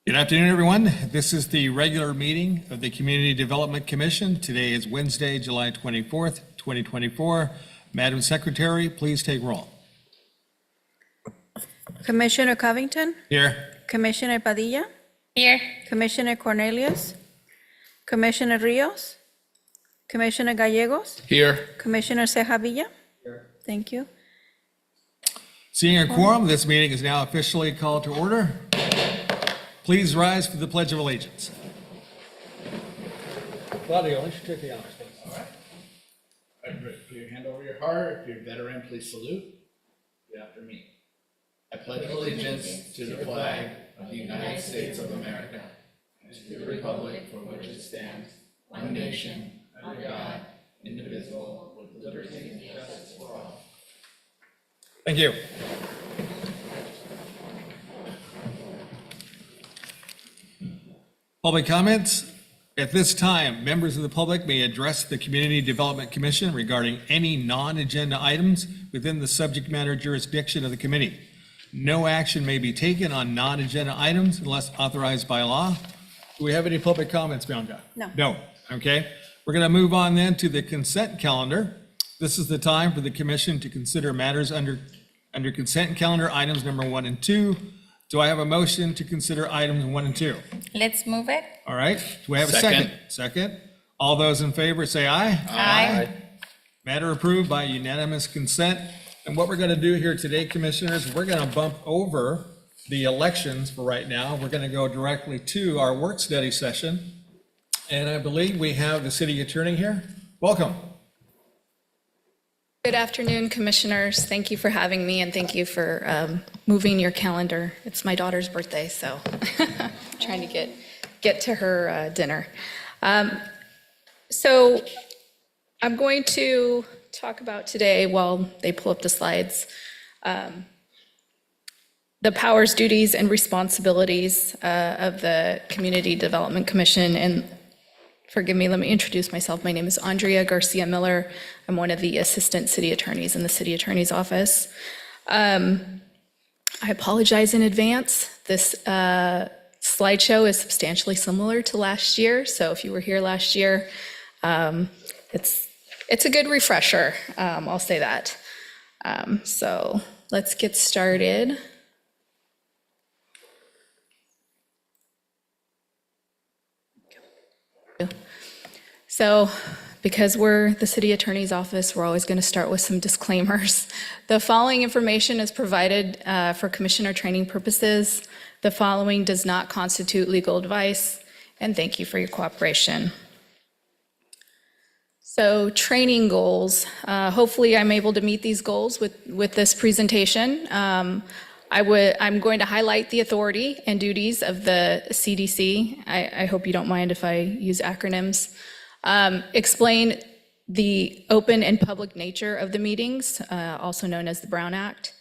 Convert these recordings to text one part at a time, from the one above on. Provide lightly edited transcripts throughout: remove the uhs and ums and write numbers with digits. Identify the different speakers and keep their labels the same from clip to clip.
Speaker 1: Good afternoon, everyone. This is the regular meeting of the Community Development Commission. Today is Wednesday, July 24th, 2024. Madam Secretary, please take roll.
Speaker 2: Commissioner Covington,
Speaker 1: Here.
Speaker 2: Commissioner Padilla,
Speaker 3: Here.
Speaker 2: Commissioner Cornelius, Commissioner Rios, Commissioner Gallegos,
Speaker 4: Here.
Speaker 2: Commissioner Ceja Villa. Thank you.
Speaker 1: Seeing a quorum, this meeting is now officially called to order. Please rise for the Pledge of Allegiance. Claudio, why don't you take the honors, please?
Speaker 4: All right, great. Put your hand over your heart. If you're a veteran, please salute. Repeat after me. I pledge allegiance to the flag of the United States of America and to the republic for which it stands, one nation, under God, indivisible, with liberty and justice for all.
Speaker 1: Thank you. Public comments. At this time, members of the public may address the Community Development Commission regarding any non-agenda items within the subject matter jurisdiction of the committee. No action may be taken on non-agenda items unless authorized by law. Do we have any public comments, Bianca?
Speaker 2: No.
Speaker 1: No. Okay. We're going to move on then to the consent calendar. This is the time for the commission to consider matters under consent calendar items number 1 and 2. Do I have a motion to consider items 1 and 2?
Speaker 3: Let's move it.
Speaker 1: All right. Do we have a second? Second. All those in favor say aye.
Speaker 3: Aye.
Speaker 1: Matter approved by unanimous consent. And what we're going to do here today, commissioners, we're going to bump over the elections for right now. We're going to go directly to our work study session. And I believe we have the city attorney here. Welcome.
Speaker 5: Good afternoon, commissioners. Thank you for having me, and thank you for moving your calendar. It's my daughter's birthday, so trying to get to her dinner. So I'm going to talk about today, while they pull up the slides, the powers, duties, and responsibilities of the Community Development Commission. And forgive me, let me introduce myself. My name is Andrea Garcia Miller. I'm one of the assistant city attorneys in the city attorney's office. I apologize in advance. This slideshow is substantially similar to last year. So if you were here last year, it's a good refresher. I'll say that. So let's get started. So because we're the city attorney's office, we're always going to start with some disclaimers. The following information is provided for commissioner training purposes. The following does not constitute legal advice, and thank you for your cooperation. So training goals. Hopefully I'm able to meet these goals with this presentation. I'm going to highlight the authority and duties of the CDC. I hope you don't mind if I use acronyms. Explain the open and public nature of the meetings, also known as the Brown Act.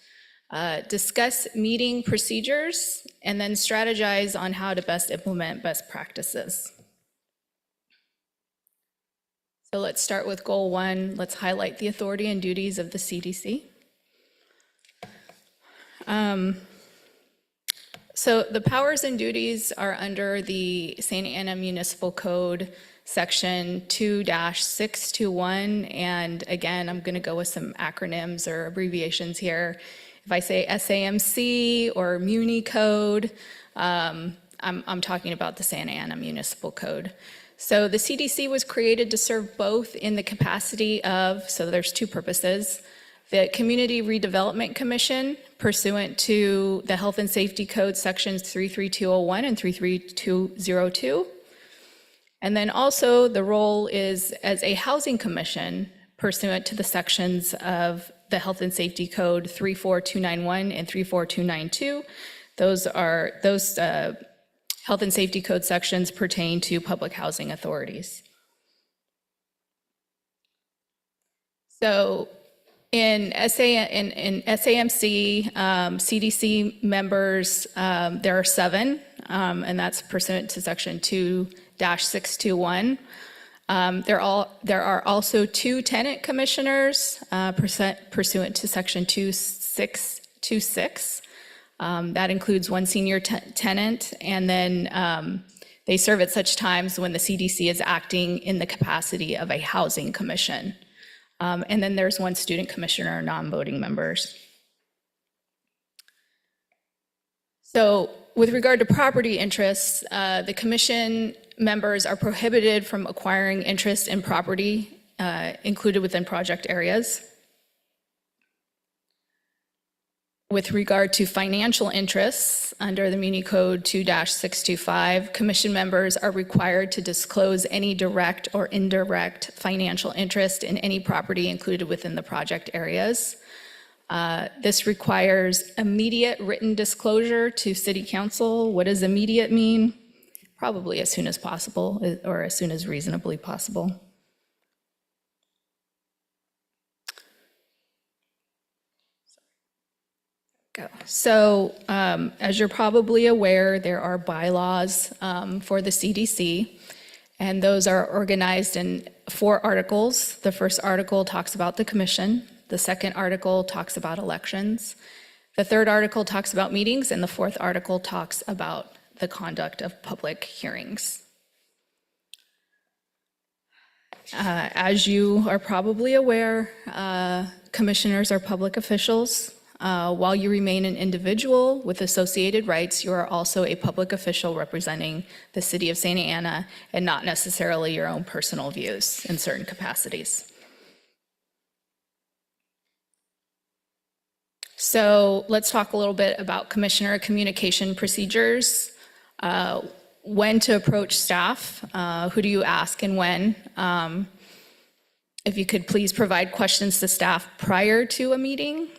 Speaker 5: Discuss meeting procedures, and then strategize on how to best implement best practices. So let's start with goal 1. Let's highlight the authority and duties of the CDC. So the powers and duties are under the Santa Ana Municipal Code, Section 2-621, and again, I'm going to go with some acronyms or abbreviations here. If I say SAMC or Muni Code, I'm talking about the Santa Ana Municipal Code. So the CDC was created to serve both in the capacity of, so there's two purposes, the Community Redevelopment Commission, pursuant to the Health and Safety Code Sections 33201 and 33202. And then also the role is as a housing commission pursuant to the sections of the Health and Safety Code 34291 and 34292. Those Health and Safety Code sections pertain to public housing authorities. So in SAMC, CDC members, there are 7, and that's pursuant to Section 2-621. There are also 2 tenant commissioners pursuant to Section 2626. That includes one senior tenant, and then they serve at such times when the CDC is acting in the capacity of a housing commission. And then there's one student commissioner, non-voting members. So with regard to property interests, the commission members are prohibited from acquiring interest in property included within project areas. With regard to financial interests, under the Muni Code 2-625, commission members are required to disclose any direct or indirect financial interest in any property included within the project areas. This requires immediate written disclosure to City Council. What does immediate mean? Probably as soon as possible, or as soon as reasonably possible. So as you're probably aware, there are bylaws for the CDC, and those are organized in 4 articles. The first article talks about the commission. The second article talks about elections. The third article talks about meetings, and the fourth article talks about the conduct of public hearings. As you are probably aware, commissioners are public officials. While you remain an individual with associated rights, you are also a public official representing the city of Santa Ana and not necessarily your own personal views in certain capacities. So let's talk a little bit about commissioner communication procedures. When to approach staff, who do you ask and when? If you could please provide questions to staff prior to a meeting.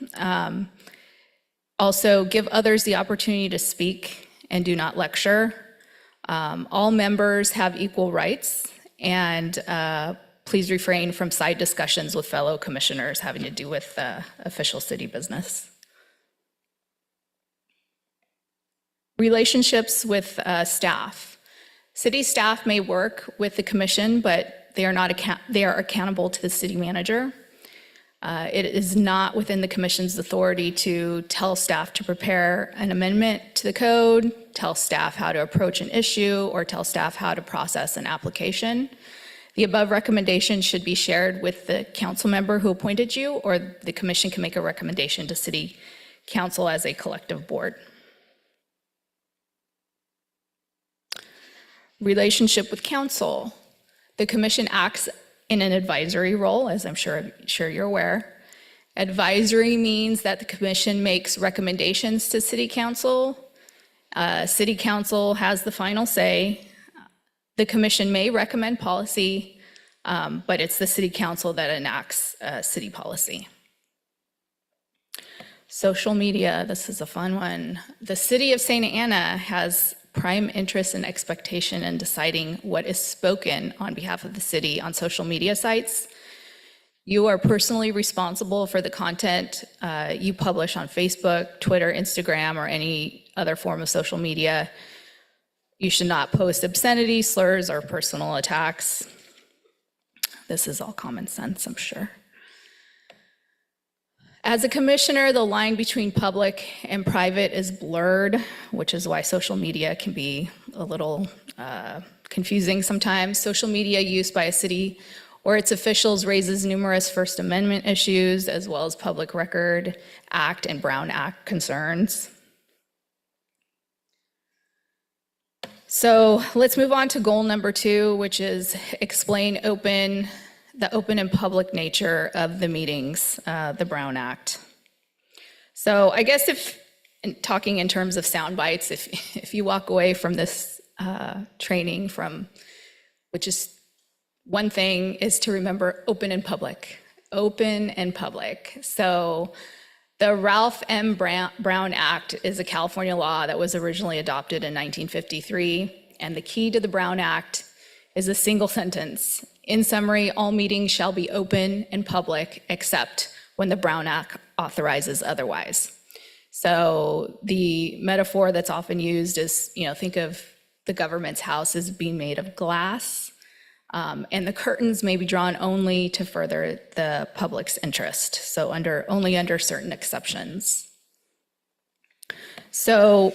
Speaker 5: Also, give others the opportunity to speak and do not lecture. All members have equal rights, and please refrain from side discussions with fellow commissioners having to do with official city business. Relationships with staff. City staff may work with the commission, but they are accountable to the city manager. It is not within the commission's authority to tell staff to prepare an amendment to the code, tell staff how to approach an issue, or tell staff how to process an application. The above recommendation should be shared with the council member who appointed you, or the commission can make a recommendation to city council as a collective board. Relationship with council. The commission acts in an advisory role, as I'm sure you're aware. Advisory means that the commission makes recommendations to city council. City council has the final say. The commission may recommend policy, but it's the city council that enacts city policy. Social media, this is a fun one. The city of Santa Ana has prime interest and expectation in deciding what is spoken on behalf of the city on social media sites. You are personally responsible for the content you publish on Facebook, Twitter, Instagram, or any other form of social media. You should not post obscenity, slurs, or personal attacks. This is all common sense, I'm sure. As a commissioner, the line between public and private is blurred, which is why social media can be a little confusing sometimes. Social media use by a city or its officials raises numerous First Amendment issues, as well as Public Record Act and Brown Act concerns. So let's move on to goal number 2, which is explain the open and public nature of the meetings, the Brown Act. So I guess talking in terms of sound bites, if you walk away from this training which is one thing is to remember open and public. So the Ralph M. Brown Act is a California law that was originally adopted in 1953, and the key to the Brown Act is a single sentence. In summary, all meetings shall be open and public except when the Brown Act authorizes otherwise. So the metaphor that's often used is, think of the government's house as being made of glass, and the curtains may be drawn only to further the public's interest, so only under certain exceptions. So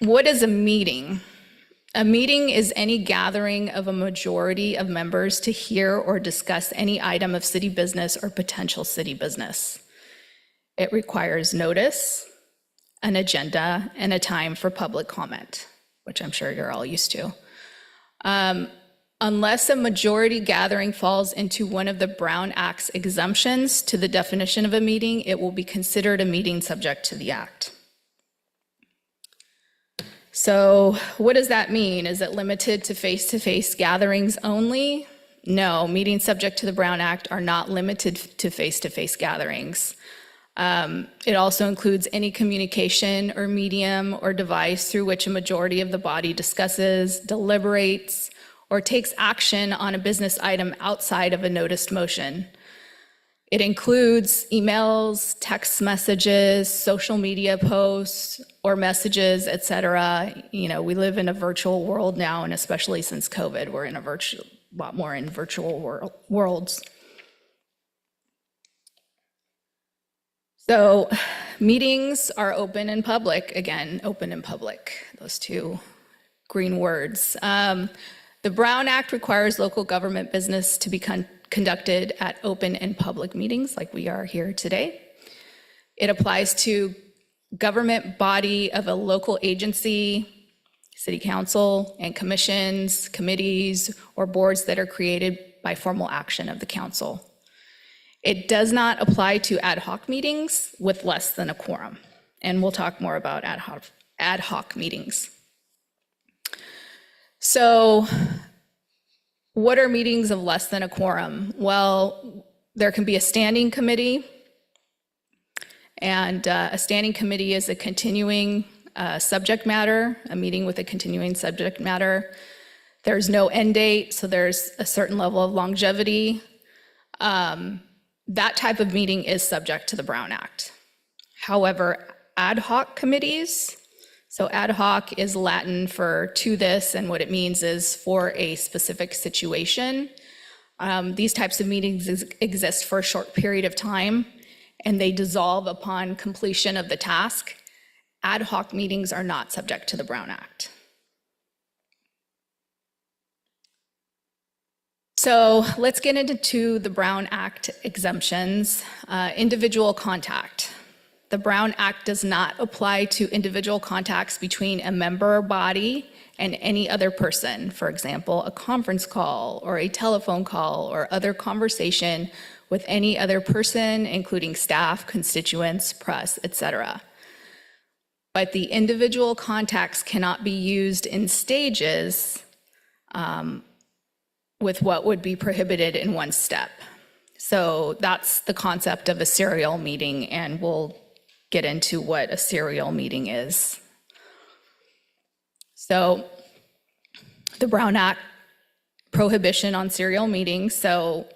Speaker 5: what is a meeting? A meeting is any gathering of a majority of members to hear or discuss any item of city business or potential city business. It requires notice, an agenda, and a time for public comment, which I'm sure you're all used to. Unless a majority gathering falls into one of the Brown Act's exemptions to the definition of a meeting, it will be considered a meeting subject to the act. So what does that mean? Is it limited to face-to-face gatherings only? No, meetings subject to the Brown Act are not limited to face-to-face gatherings. It also includes any communication or medium or device through which a majority of the body discusses, deliberates, or takes action on a business item outside of a noticed motion. It includes emails, text messages, social media posts, or messages, et cetera. You know, we live in a virtual world now, and especially since COVID, we're in a lot more in virtual worlds. So meetings are open and public. Again, open and public, those two green words. The Brown Act requires local government business to be conducted at open and public meetings like we are here today. It applies to government body of a local agency, city council, and commissions, committees, or boards that are created by formal action of the council. It does not apply to ad hoc meetings with less than a quorum. And we'll talk more about ad hoc meetings. So what are meetings of less than a quorum? Well, there can be a standing committee, and a standing committee is a continuing subject matter, a meeting with a continuing subject matter. There's no end date, so there's a certain level of longevity. That type of meeting is subject to the Brown Act. However, ad hoc committees, so ad hoc is Latin for to this, and what it means is for a specific situation. These types of meetings exist for a short period of time, and they dissolve upon completion of the task. Ad hoc meetings are not subject to the Brown Act. So let's get into the Brown Act exemptions. Individual contact. The Brown Act does not apply to individual contacts between a member body and any other person. For example, a conference call or a telephone call or other conversation with any other person, including staff, constituents, press, etc. But the individual contacts cannot be used in stages with what would be prohibited in one step. So that's the concept of a serial meeting, and we'll get into what a serial meeting is. So the Brown Act prohibition on serial meetings. So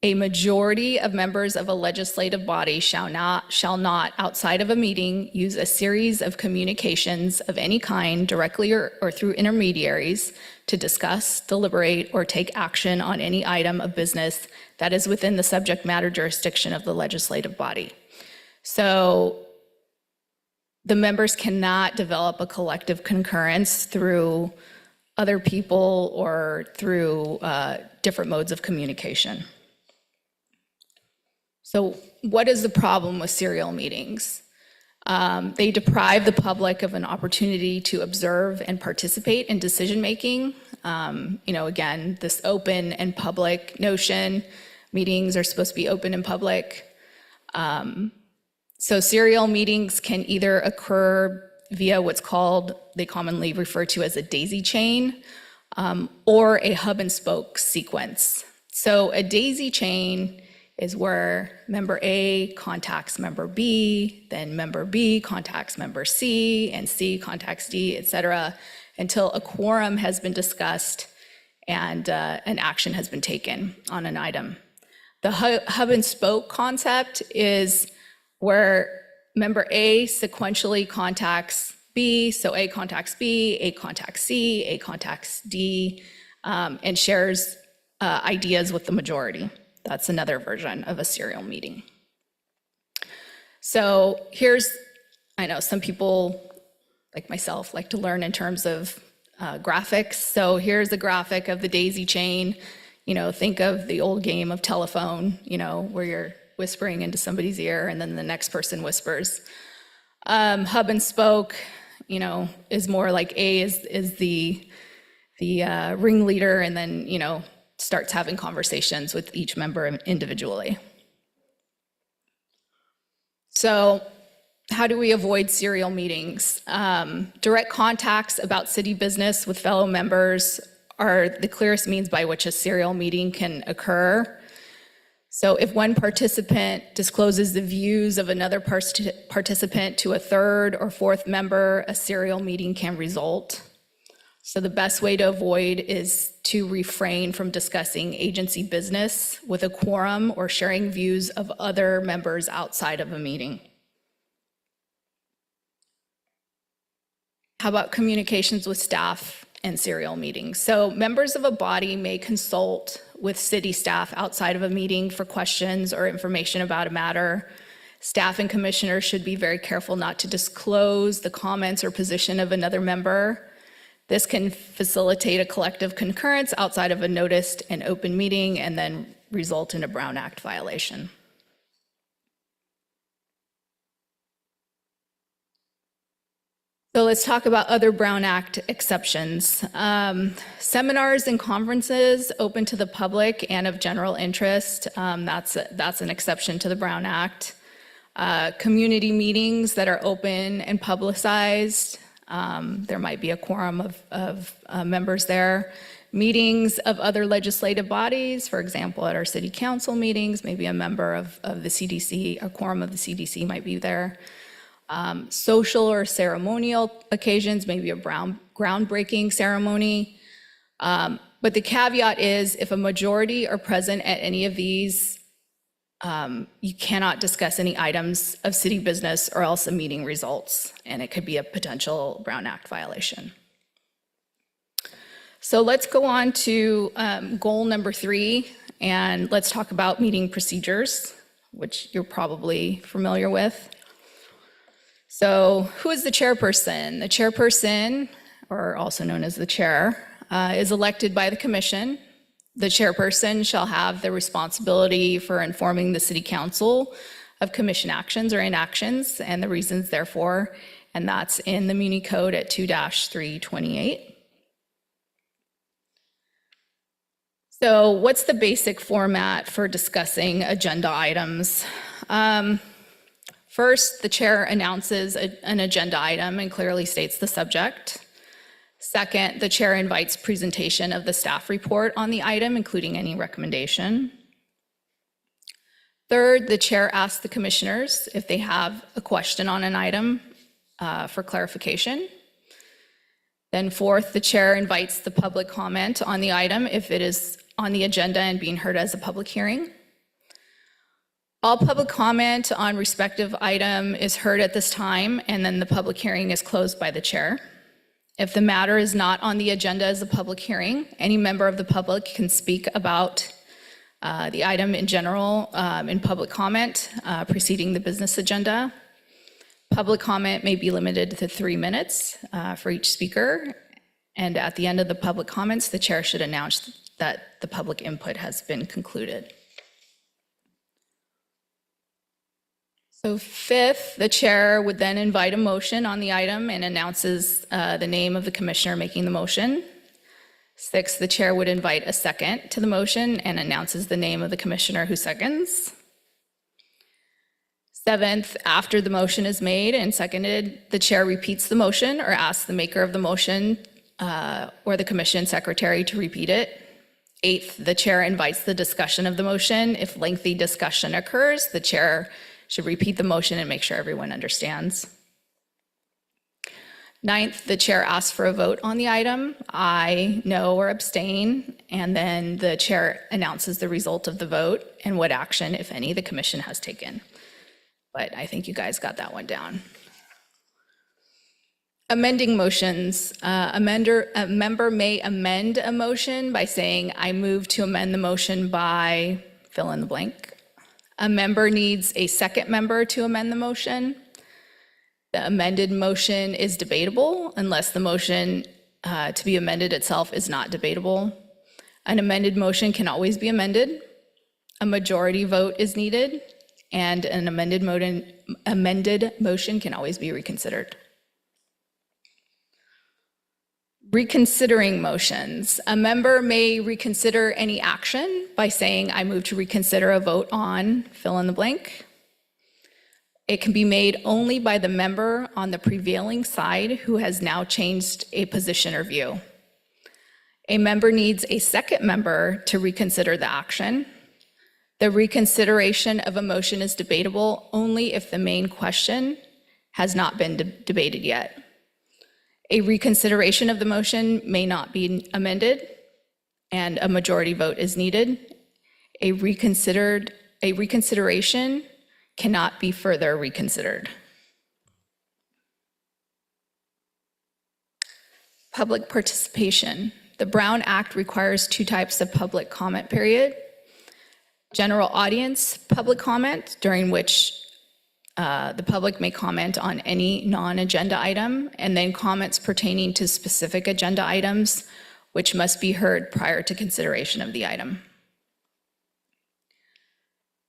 Speaker 5: a majority of members of a legislative body shall not, outside of a meeting, use a series of communications of any kind, directly or through intermediaries, to discuss, deliberate, or take action on any item of business that is within the subject matter jurisdiction of the legislative body. So the members cannot develop a collective concurrence through other people or through different modes of communication. So what is the problem with serial meetings? They deprive the public of an opportunity to observe and participate in decision-making. Again, this open and public notion, meetings are supposed to be open and public. So serial meetings can either occur via what's called, they commonly refer to as a daisy chain, or a hub and spoke sequence. So a daisy chain is where member A contacts member B, then member B contacts member C, and C contacts D, et cetera, until a quorum has been discussed and an action has been taken on an item. The hub and spoke concept is where member A sequentially contacts B, so A contacts B, A contacts C, A contacts D, and shares ideas with the majority. That's another version of a serial meeting. So here's, I know some people like myself, like to learn in terms of graphics. So here's a graphic of the daisy chain. Think of the old game of telephone, where you're whispering into somebody's ear and then the next person whispers. Hub and spoke, is more like A is the ringleader, and then, starts having conversations with each member individually. So how do we avoid serial meetings? Direct contacts about city business with fellow members are the clearest means by which a serial meeting can occur. So if one participant discloses the views of another participant to a third or fourth member, a serial meeting can result. So the best way to avoid is to refrain from discussing agency business with a quorum or sharing views of other members outside of a meeting. How about communications with staff and serial meetings? So members of a body may consult with city staff outside of a meeting for questions or information about a matter. Staff and commissioners should be very careful not to disclose the comments or position of another member. This can facilitate a collective concurrence outside of a noticed and open meeting and then result in a Brown Act violation. So let's talk about other Brown Act exceptions. Seminars and conferences open to the public and of general interest, that's an exception to the Brown Act. Community meetings that are open and publicized, there might be a quorum of members there. Meetings of other legislative bodies, for example, at our city council meetings, maybe a member of the CDC, a quorum of the CDC might be there. Social or ceremonial occasions, maybe a groundbreaking ceremony. But the caveat is if a majority are present at any of these, you cannot discuss any items of city business or else a meeting results, and it could be a potential Brown Act violation. So let's go on to goal number 3, and let's talk about meeting procedures, which you're probably familiar with. So who is the chairperson? The chairperson, or also known as the chair, is elected by the commission. The chairperson shall have the responsibility for informing the city council of commission actions or inactions and the reasons therefore, and that's in the Muni Code at 2-328. So what's the basic format for discussing agenda items? First, the chair announces an agenda item and clearly states the subject. Second, the chair invites presentation of the staff report on the item, including any recommendation. Third, the chair asks the commissioners if they have a question on an item for clarification. Then fourth, the chair invites the public comment on the item if it is on the agenda and being heard as a public hearing. All public comment on respective item is heard at this time, and then the public hearing is closed by the chair. If the matter is not on the agenda as a public hearing, any member of the public can speak about the item in general in public comment preceding the business agenda. Public comment may be limited to 3 minutes for each speaker, and at the end of the public comments, the chair should announce that the public input has been concluded. So fifth, the chair would then invite a motion on the item and announces the name of the commissioner making the motion. Sixth, the chair would invite a second to the motion and announces the name of the commissioner who seconds. Seventh, after the motion is made and seconded, the chair repeats the motion or asks the maker of the motion or the commission secretary to repeat it. Eighth, the chair invites the discussion of the motion. If lengthy discussion occurs, the chair should repeat the motion and make sure everyone understands. Ninth, the chair asks for a vote on the item, aye, no, or abstain, and then the chair announces the result of the vote and what action, if any, the commission has taken. But I think you guys got that one down. Amending motions. A member may amend a motion by saying, I move to amend the motion by fill in the blank. A member needs a second member to amend the motion. The amended motion is debatable unless the motion to be amended itself is not debatable. An amended motion can always be amended. A majority vote is needed, and an amended motion can always be reconsidered. Reconsidering motions. A member may reconsider any action by saying, I move to reconsider a vote on fill in the blank. It can be made only by the member on the prevailing side who has now changed a position or view. A member needs a second member to reconsider the action. The reconsideration of a motion is debatable only if the main question has not been debated yet. A reconsideration of the motion may not be amended, and a majority vote is needed. A reconsideration cannot be further reconsidered. Public participation. The Brown Act requires 2 types of public comment period. General audience public comment, during which the public may comment on any non-agenda item, and then comments pertaining to specific agenda items, which must be heard prior to consideration of the item.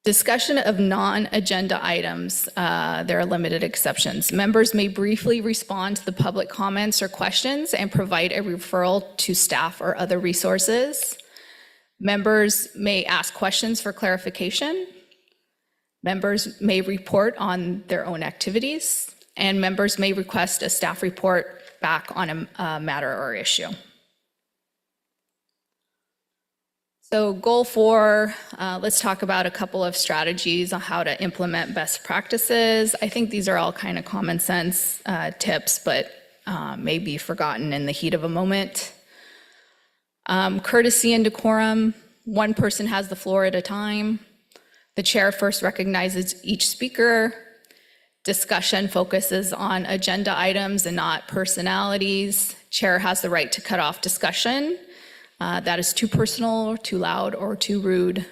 Speaker 5: Discussion of non-agenda items, there are limited exceptions. Members may briefly respond to the public comments or questions and provide a referral to staff or other resources. Members may ask questions for clarification. Members may report on their own activities, and members may request a staff report back on a matter or issue. So goal 4, let's talk about a couple of strategies on how to implement best practices. I think these are all kind of common sense tips, but may be forgotten in the heat of a moment. Courtesy and decorum, one person has the floor at a time. The chair first recognizes each speaker. Discussion focuses on agenda items and not personalities. Chair has the right to cut off discussion. That is too personal, or too loud, or too rude.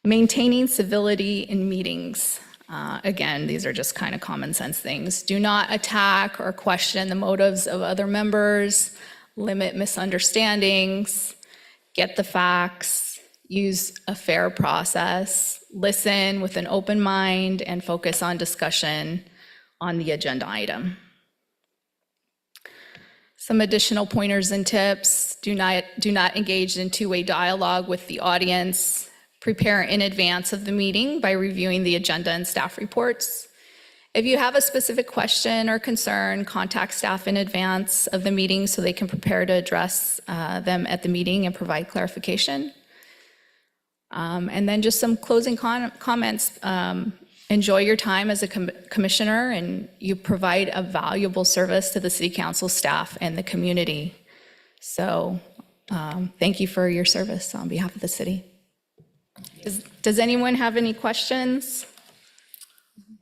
Speaker 5: Maintaining civility in meetings. Again, these are just kind of common sense things. Do not attack or question the motives of other members. Limit misunderstandings. Get the facts. Use a fair process. Listen with an open mind and focus on discussion on the agenda item. Some additional pointers and tips. Do not engage in two-way dialogue with the audience. Prepare in advance of the meeting by reviewing the agenda and staff reports. If you have a specific question or concern, contact staff in advance of the meeting so they can prepare to address them at the meeting and provide clarification. And then just some closing comments. Enjoy your time as a commissioner, and you provide a valuable service to the city council staff and the community. So thank you for your service on behalf of the city. Does anyone have any questions?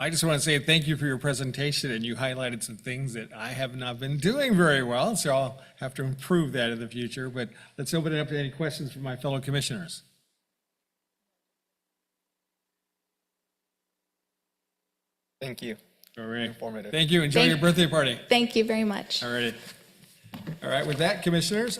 Speaker 1: I just want to say thank you for your presentation, and you highlighted some things that I have not been doing very well, so I'll have to improve that in the future. But let's open it up to any questions from my fellow commissioners.
Speaker 3: Thank you.
Speaker 1: All right.
Speaker 3: Informative.
Speaker 1: Thank you. Enjoy your birthday party.
Speaker 5: Thank you very much.
Speaker 1: All right. All right, with that, commissioners,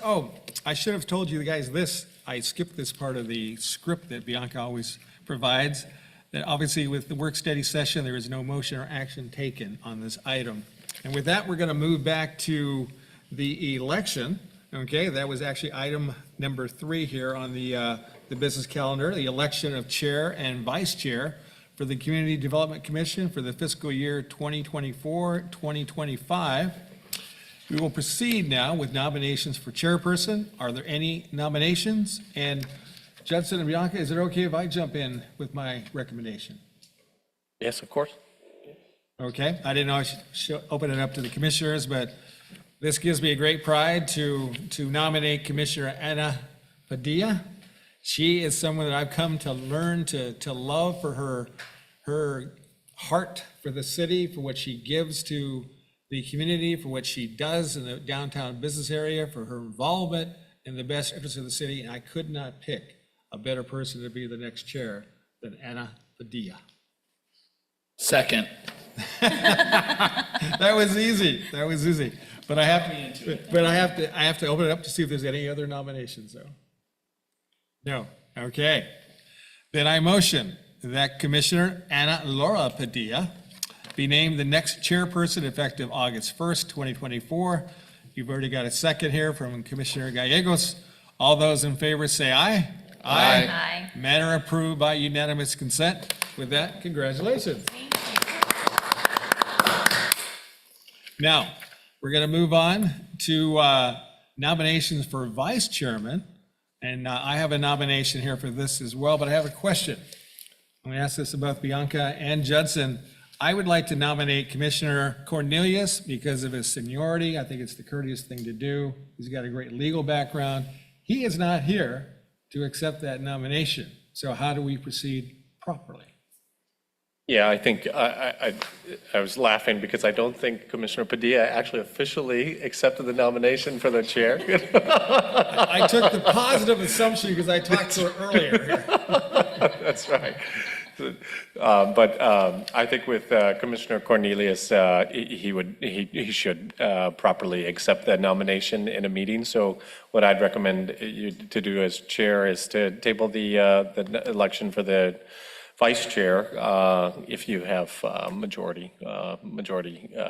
Speaker 1: I should have told you guys this. I skipped this part of the script that Bianca always provides, that obviously with the work study session, there is no motion or action taken on this item. And with that, we're going to move back to the election. Okay, that was actually item number 3 here on the business calendar, the election of chair and vice chair for the Community Development Commission for the fiscal year 2024-2025. We will proceed now with nominations for chairperson. Are there any nominations? And Judson and Bianca, is it okay if I jump in with my recommendation?
Speaker 3: Yes, of course.
Speaker 1: Okay, I didn't know I should open it up to the commissioners, but this gives me a great pride to nominate Commissioner Ana Padilla. She is someone that I've come to learn to love for her heart for the city, for what she gives to the community, for what she does in the downtown business area, for her involvement in the best interest of the city. And I could not pick a better person to be the next chair than Ana Padilla.
Speaker 4: Second.
Speaker 1: That was easy. That was easy. But I have to open it up to see if there's any other nominations, though. No. Okay. Then I motion that Commissioner Ana Laura Padilla be named the next chairperson effective August 1st, 2024. You've already got a second here from Commissioner Gallegos. All those in favor say aye.
Speaker 6: Aye.
Speaker 1: Matter approved by unanimous consent. With that, congratulations. Now, we're going to move on to nominations for vice chairman. And I have a nomination here for this as well, but I have a question. I'm going to ask this of both Bianca and Judson. I would like to nominate Commissioner Cornelius because of his seniority. I think it's the courteous thing to do. He's got a great legal background. He is not here to accept that nomination. So how do we proceed properly?
Speaker 3: Yeah, I think I was laughing because I don't think Commissioner Padilla actually officially accepted the nomination for the chair.
Speaker 1: I took the positive assumption because I talked to her earlier.
Speaker 3: That's right. But I think with Commissioner Cornelius, he should properly accept that nomination in a meeting. So what I'd recommend you to do as chair is to table the election for the vice chair if you have majority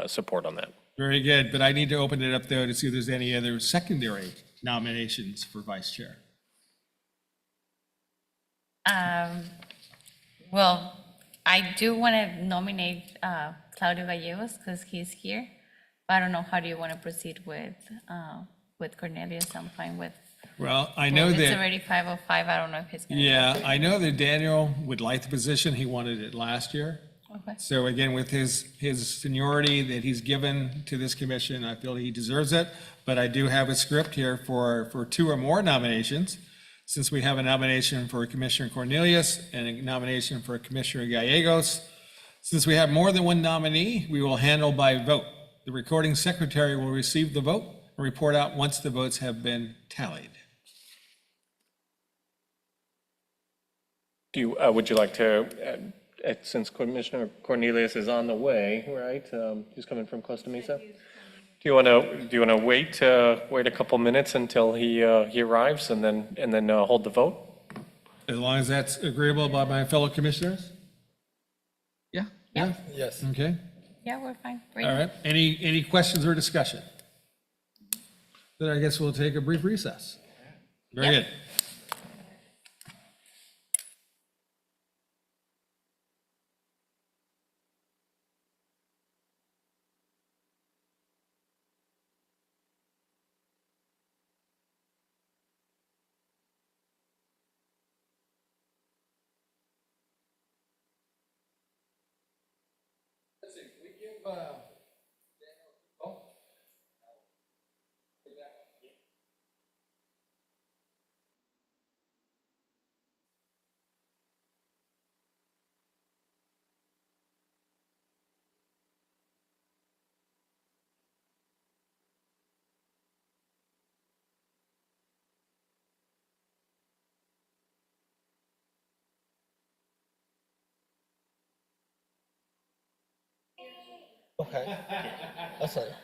Speaker 3: support on that.
Speaker 1: Very good, but I need to open it up though to see if there's any other secondary nominations for vice chair.
Speaker 6: Well, I do want to nominate Claudio Gallegos because he's here. But I don't know, how do you want to proceed with Cornelius? I'm fine with.
Speaker 1: Well, I know
Speaker 6: It's
Speaker 1: that,
Speaker 6: already 5:05. I don't know if he's going to.
Speaker 1: yeah, I know that Daniel would like the position. He wanted it last year.
Speaker 6: Okay.
Speaker 1: So again, with his seniority that he's given to this commission, I feel he deserves it. But I do have a script here for two or more nominations. Since we have a nomination for Commissioner Cornelius and a nomination for Commissioner Gallegos, since we have more than one nominee, we will handle by vote. The recording secretary will receive the vote and report out once the votes have been tallied.
Speaker 3: Would you like to, since Commissioner Cornelius is on the way, right? He's coming from Costa Mesa. Do you want to wait a couple minutes until he arrives and then hold the vote?
Speaker 1: As long as that's agreeable by my fellow commissioners?
Speaker 4: Yeah.
Speaker 1: Yeah?
Speaker 4: Yes.
Speaker 1: Okay,
Speaker 6: Yeah, we're fine.
Speaker 1: all right. Any questions or discussion? Then I guess we'll take a brief recess. Very good.
Speaker 7: Okay. That's it.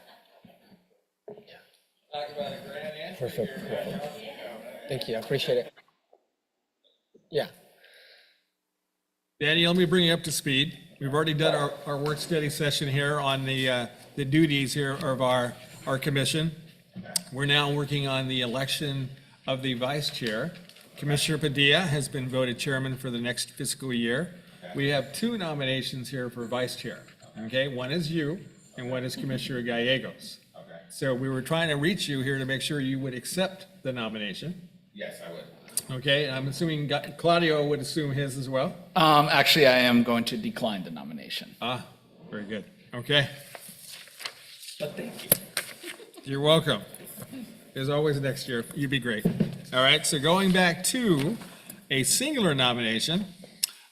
Speaker 7: Perfect. Thank you. I appreciate it. Yeah.
Speaker 1: Danny, let me bring you up to speed. We've already done our work study session here on the duties here of our commission. We're now working on the election of the vice chair. Commissioner Padilla has been voted chairman for the next fiscal year. We have two nominations here for vice chair. Okay, one is you and one is Commissioner Gallegos.
Speaker 8: Okay.
Speaker 1: So we were trying to reach you here to make sure you would accept the nomination.
Speaker 8: Yes, I would.
Speaker 1: Okay, I'm assuming Claudio would assume his as well.
Speaker 4: Actually, I am going to decline the nomination.
Speaker 1: Ah, very good. Okay,
Speaker 4: But thank you.
Speaker 1: you're welcome. As always, next year, you'd be great. All right, so going back to a singular nomination,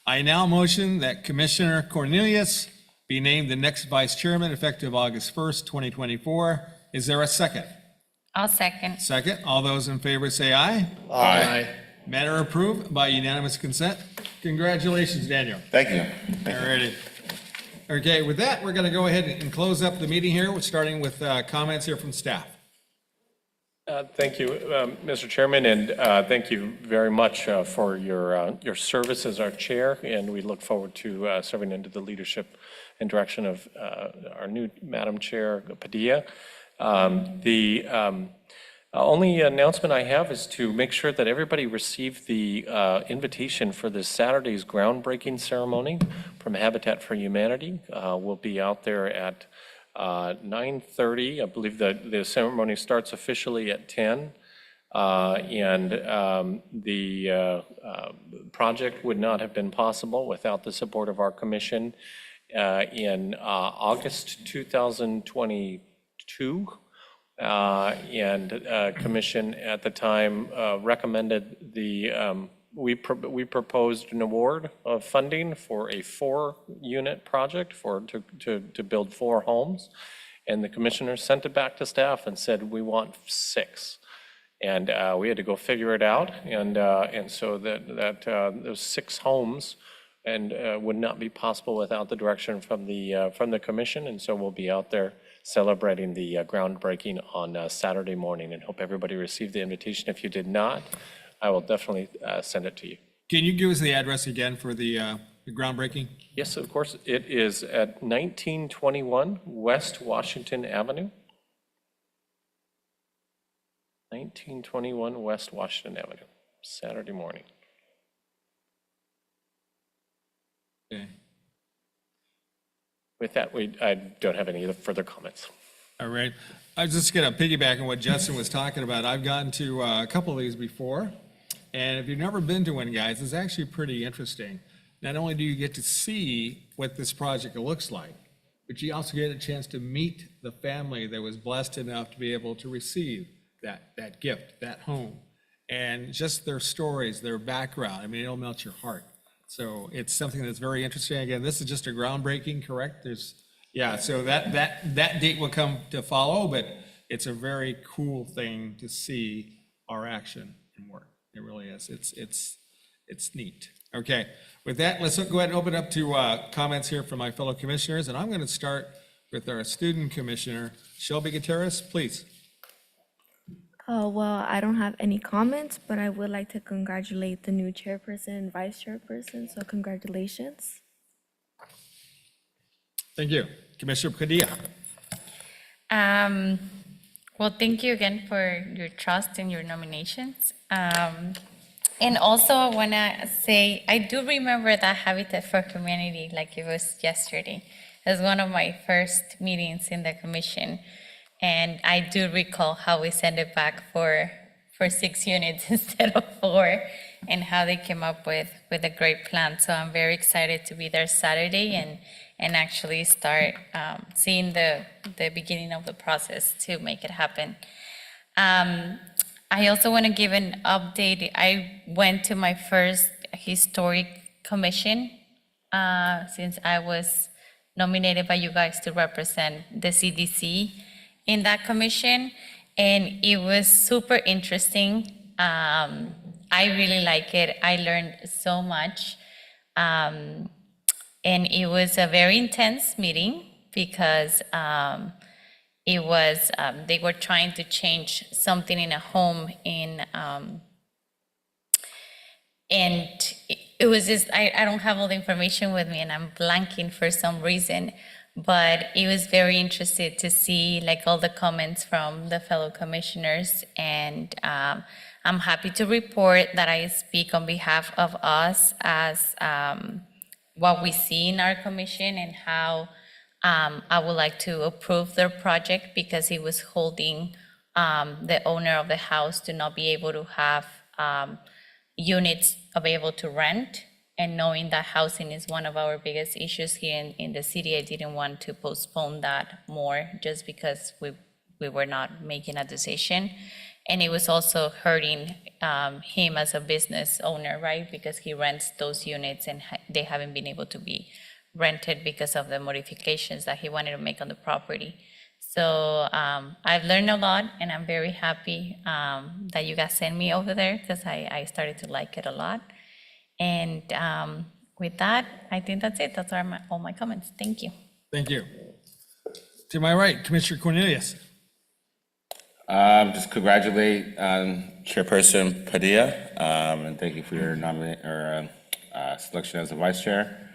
Speaker 1: I now motion that Commissioner Cornelius be named the next vice chairman effective August 1st, 2024. Is there a second?
Speaker 6: I'll second.
Speaker 1: Second, all those in favor say aye.
Speaker 4: Aye.
Speaker 1: Matter approved by unanimous consent. Congratulations, Daniel.
Speaker 8: Thank you.
Speaker 1: All righty. Okay, with that, we're going to go ahead and close up the meeting here. We're starting with comments here from staff.
Speaker 3: Thank you, Mr. Chairman, and thank you very much for your service as our chair, and we look forward to serving under the leadership and direction of our new Madam Chair Padilla. The only announcement I have is to make sure that everybody received the invitation for this Saturday's groundbreaking ceremony from Habitat for Humanity. We'll be out there at 9:30. I believe that the ceremony starts officially at 10. The project would not have been possible without the support of our commission. In August 2022, commission at the time recommended we proposed an award of funding for a 4-unit project to build 4 homes. And the commissioner sent it back to staff and said, we want 6. And we had to go figure it out. And so those 6 homes would not be possible without the direction from the commission. And so we'll be out there celebrating the groundbreaking on Saturday morning, and hope everybody received the invitation. If you did not, I will definitely send it to you.
Speaker 1: Can you give us the address again for the groundbreaking?
Speaker 3: Yes, of course. It is at 1921 West Washington Avenue. 1921 West Washington Avenue, Saturday morning.
Speaker 1: Okay.
Speaker 3: With that, I don't have any further comments.
Speaker 1: All right. I was just going to piggyback on what Justin was talking about. I've gotten to a couple of these before. And if you've never been to one, guys, it's actually pretty interesting. Not only do you get to see what this project looks like, but you also get a chance to meet the family that was blessed enough to be able to receive that gift, that home. And just their stories, their background, I mean, it'll melt your heart. So it's something that's very interesting. Again, this is just a groundbreaking, correct? So that date will come to follow, but it's a very cool thing to see our action and work. It really is. It's neat. Okay, with that, let's go ahead and open up to comments here from my fellow commissioners, and I'm going to start with our student commissioner, Shelby Gutierrez, please.
Speaker 8: Well, I don't have any comments, but I would like to congratulate the new chairperson and vice chairperson, so congratulations.
Speaker 1: Thank you. Commissioner Padilla.
Speaker 6: Well, thank you again for your trust in your nominations. And also I want to say, I do remember that Habitat for Humanity like it was yesterday. It was one of my first meetings in the commission. And I do recall how we sent it back for 6 units instead of 4, and how they came up with a great plan. So I'm very excited to be there Saturday and actually start seeing the beginning of the process to make it happen. I also want to give an update. I went to my first historic commission since I was nominated by you guys to represent the CDC in that commission, and it was super interesting. I really like it. I learned so much. And it was a very intense meeting because it was, they were trying to change something in a home and it was just, I don't have all the information with me and I'm blanking for some reason, but it was very interesting to see like all the comments from the fellow commissioners, and I'm happy to report that I speak on behalf of us as what we see in our commission and how I would like to approve their project, because it was holding the owner of the house to not be able to have units available to rent. And knowing that housing is one of our biggest issues here in the city, I didn't want to postpone that more just because we were not making a decision. And it was also hurting him as a business owner, right? Because he rents those units and they haven't been able to be rented because of the modifications that he wanted to make on the property. So I've learned a lot, and I'm very happy that you guys sent me over there, because I started to like it a lot. And with that, I think that's it. That's all my comments. Thank you.
Speaker 1: Thank you. To my right, Commissioner Cornelius.
Speaker 9: Just congratulate Chairperson Padilla, and thank you for your selection as the vice chair.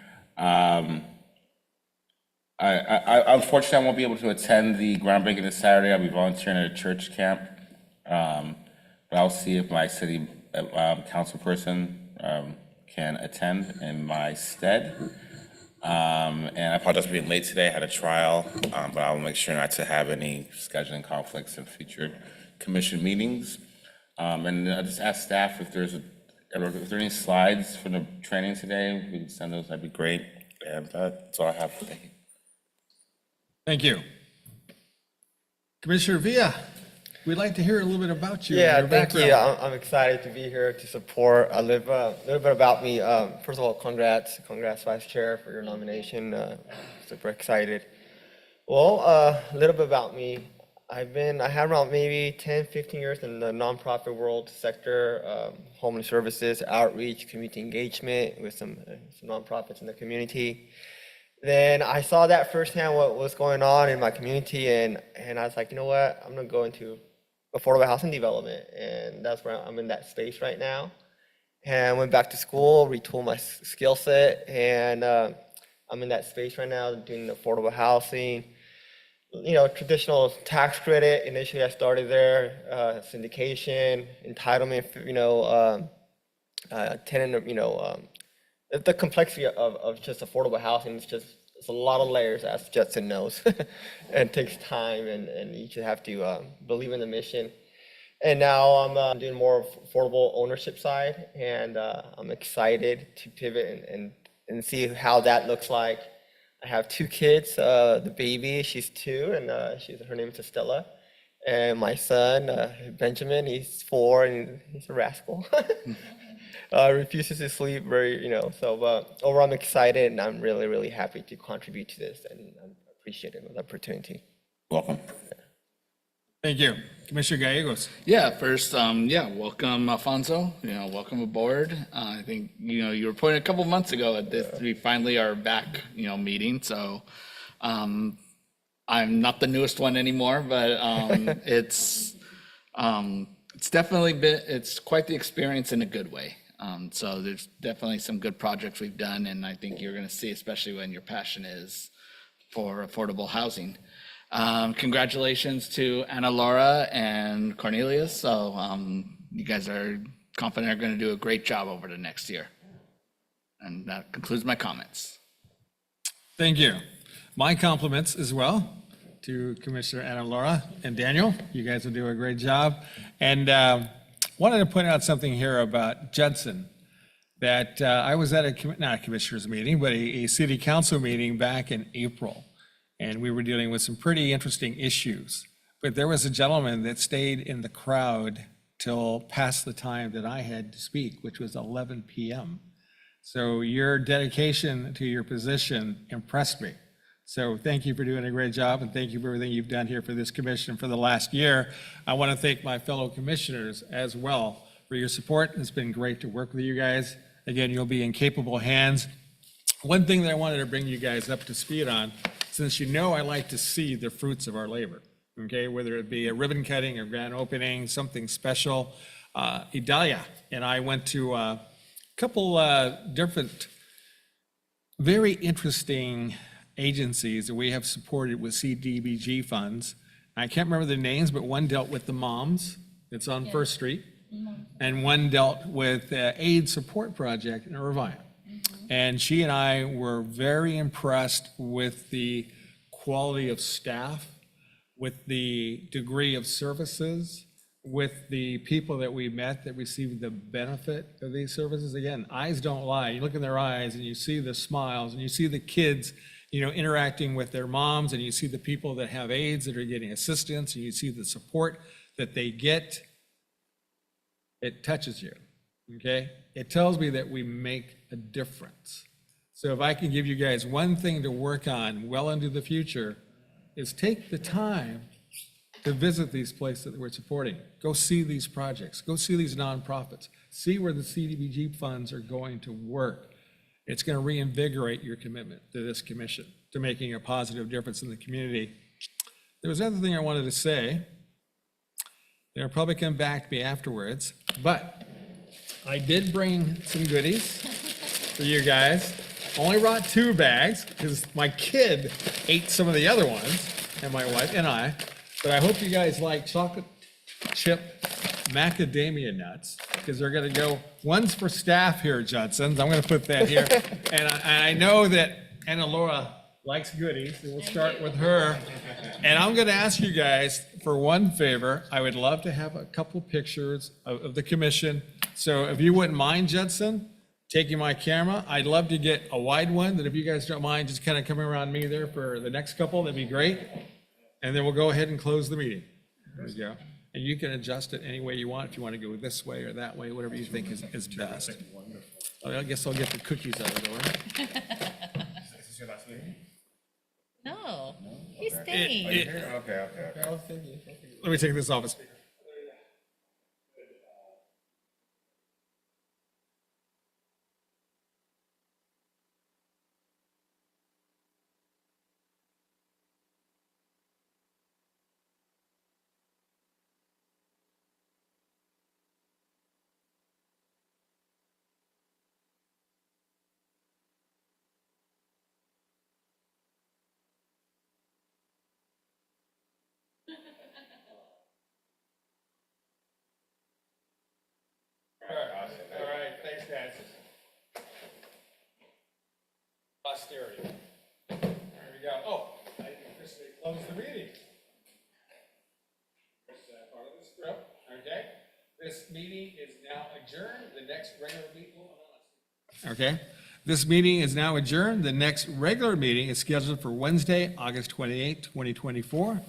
Speaker 9: Unfortunately, I won't be able to attend the groundbreaking this Saturday. I'll be volunteering at a church camp. But I'll see if my city council person can attend in my stead. And I apologize for being late today. I had a trial, but I'll make sure not to have any scheduling conflicts in future commission meetings. And I just ask staff if there are any slides for the training today, we can send those, that'd be great. And that's all I have. Thank you.
Speaker 1: Thank you. Commissioner Villa, we'd like to hear a little bit about you. and
Speaker 7: Yeah,
Speaker 1: your
Speaker 7: thank you.
Speaker 1: background.
Speaker 7: I'm excited to be here to support. A little bit about me. First of all, congrats, Vice Chair, for your nomination. Super excited. Well, a little bit about me. I have around maybe 10, 15 years in the nonprofit world sector, homeless services, outreach, community engagement with some nonprofits in the community. Then I saw that firsthand what was going on in my community, and I was like, you know what, I'm gonna go into affordable housing development, and that's where I'm in that space right now. And went back to school, retooled my skill set, and I'm in that space right now doing affordable housing. You know, traditional tax credit. Initially, I started there, syndication, entitlement. Tenant. The complexity of just affordable housing is it's a lot of layers, as Judson knows, and it takes time, and you just have to believe in the mission. And now I'm doing more affordable ownership side, and I'm excited to pivot and see how that looks like. I have 2 kids. The baby, she's 2, and her name is Estella. And my son, Benjamin, he's 4, and he's a rascal. Refuses to sleep so overall I'm excited, and I'm really, really happy to contribute to this, and I appreciate the opportunity.
Speaker 9: Welcome.
Speaker 1: Thank you. Commissioner Gallegos.
Speaker 4: Yeah, first, welcome, Alfonso. Welcome aboard. I think, you were pointing a couple months ago at this, we finally are back, meeting. So I'm not the newest one anymore, but it's definitely it's quite the experience in a good way. So there's definitely some good projects we've done, and I think you're going to see, especially when your passion is for affordable housing. Congratulations to Ana Laura and Cornelius. So you guys are confident are going to do a great job over the next year. And that concludes my comments.
Speaker 1: Thank you. My compliments as well to Commissioner Ana Laura and Daniel. You guys will do a great job. And wanted to point out something here about Judson, that I was at not a commissioners meeting, but a city council meeting back in April. And we were dealing with some pretty interesting issues. But there was a gentleman that stayed in the crowd till past the time that I had to speak, which was 11 p.m. So your dedication to your position impressed me. So thank you for doing a great job, and thank you for everything you've done here for this commission for the last year. I want to thank my fellow commissioners as well for your support. It's been great to work with you guys. Again, you'll be in capable hands. One thing that I wanted to bring you guys up to speed on, since I like to see the fruits of our labor, okay? Whether it be a ribbon cutting, a grand opening, something special. Idalia and I went to a couple different, very interesting agencies that we have supported with CDBG funds. I can't remember the names, but one dealt with the moms, it's on First Street, and one dealt with AIDS Support Project in Irvine. And she and I were very impressed with the quality of staff, with the degree of services, with the people that we met that received the benefit of these services. Again, eyes don't lie. You look in their eyes and you see the smiles, and you see the kids interacting with their moms, and you see the people that have AIDS that are getting assistance, and you see the support that they get. It touches you, okay? It tells me that we make a difference. So if I can give you guys one thing to work on well into the future, is take the time to visit these places that we're supporting. Go see these projects, go see these nonprofits, see where the CDBG funds are going to work. It's going to reinvigorate your commitment to this commission, to making a positive difference in the community. There was another thing I wanted to say. They'll probably come back to me afterwards, but I did bring some goodies for you guys. Only brought 2 bags because my kid ate some of the other ones, and my wife and I. But I hope you guys like chocolate chip macadamia nuts, because they're gonna go, one's for staff here at Judson's. I'm gonna put that here. And I know that Anna Laura likes goodies, so we'll start with her. And I'm gonna ask you guys for one favor. I would love to have a couple pictures of the commission. So if you wouldn't mind, Judson, taking my camera, I'd love to get a wide one, that if you guys don't mind, just kind of coming around me there for the next couple, that'd be great. And then we'll go ahead and close the meeting. There we go. And you can adjust it any way you want, if you want to go this way or that way, whatever you think is best. I guess I'll get the cookies out of the way.
Speaker 6: No, he's staying.
Speaker 9: Okay.
Speaker 1: Let me take this off. All right, thanks, guys. Posterity. There we go. Oh, I can officially close the meeting. Part of the script, okay? This meeting is now adjourned. The next regular meeting. Okay, this meeting is now adjourned. The next regular meeting is scheduled for Wednesday, August 28th, 2024.